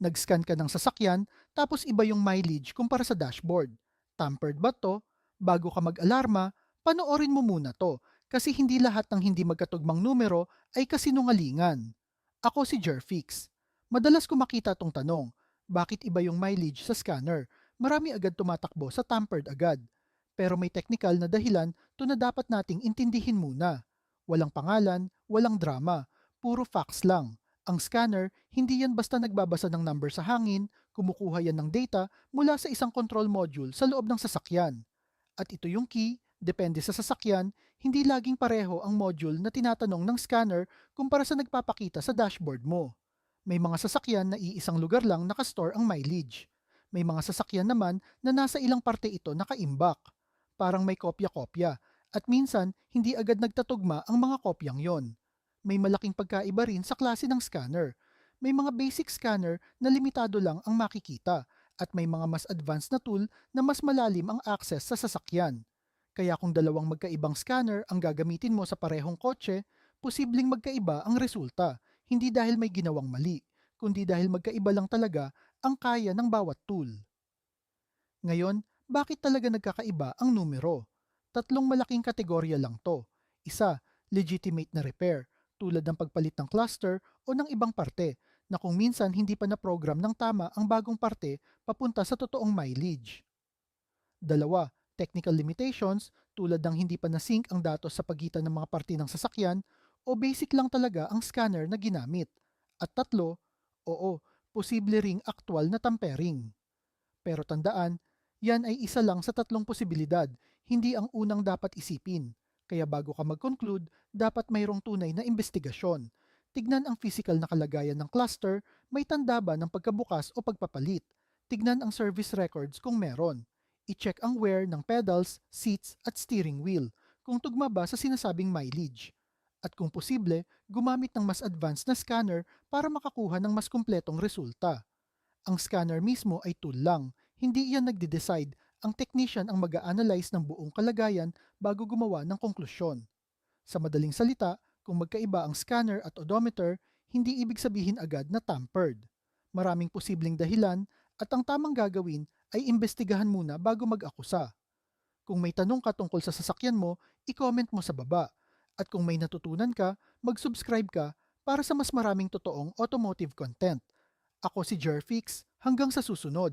Nag-scan ka ng sasakyan tapos iba yung mileage kumpara sa dashboard. Tampered ba to? Bago ka mag-alarma, panoorin mo muna to kasi hindi lahat ng hindi magkatugmang numero ay kasinungalingan. Ako si Jerfix. Madalas ko makita tong tanong, bakit iba yung mileage sa scanner? Marami agad tumatakbo sa tampered agad. Pero may technical na dahilan to na dapat nating intindihin muna. Walang pangalan, walang drama, puro facts lang. Ang scanner, hindi yan basta nagbabasa ng number sa hangin, kumukuha yan ng data mula sa isang control module sa loob ng sasakyan. At ito yung key, depende sa sasakyan, hindi laging pareho ang module na tinatanong ng scanner kumpara sa nagpapakita sa dashboard mo. May mga sasakyan na iisang lugar lang nakastore ang mileage. May mga sasakyan naman na nasa ilang parte ito nakaimbak. Parang may kopya-kopya at minsan hindi agad nagtatugma ang mga kopyang yon. May malaking pagkaiba rin sa klase ng scanner. May mga basic scanner na limitado lang ang makikita at may mga mas advanced na tool na mas malalim ang access sa sasakyan. Kaya kung dalawang magkaibang scanner ang gagamitin mo sa parehong kotse, posibleng magkaiba ang resulta, hindi dahil may ginawang mali, kundi dahil magkaiba lang talaga ang kaya ng bawat tool. Ngayon, bakit talaga nagkakaiba ang numero? Tatlong malaking kategorya lang to. Isa, legitimate na repair, tulad ng pagpalit ng cluster o ng ibang parte na kung minsan hindi pa na-program ng tama ang bagong parte papunta sa totoong mileage. Dalawa, technical limitations tulad ng hindi pa na-sync ang datos sa pagitan ng mga parte ng sasakyan o basic lang talaga ang scanner na ginamit. At tatlo, oo, posible ring actual na tampering. Pero tandaan, yan ay isa lang sa tatlong posibilidad, hindi ang unang dapat isipin. Kaya bago ka mag-conclude, dapat mayroong tunay na investigasyon. Tignan ang physical na kalagayan ng cluster, may tanda ba ng pagkabukas o pagpapalit. Tignan ang service records kung meron. I-check ang wear ng pedals, seats at steering wheel kung tugma ba sa sinasabing mileage. At kung posible, gumamit ng mas advanced na scanner para makakuha ng mas kumpletong resulta. Ang scanner mismo ay tool lang, hindi iyan nagde-decide. Ang technician ang mag-a-analyze ng buong kalagayan bago gumawa ng konklusyon. Sa madaling salita, kung magkaiba ang scanner at odometer, hindi ibig sabihin agad na tampered. Maraming posibleng dahilan at ang tamang gagawin ay imbestigahan muna bago mag-akusa. Kung may tanong ka tungkol sa sasakyan mo, i-comment mo sa baba. At kung may natutunan ka, mag-subscribe ka para sa mas maraming totoong automotive content. Ako si Jerfix, hanggang sa susunod.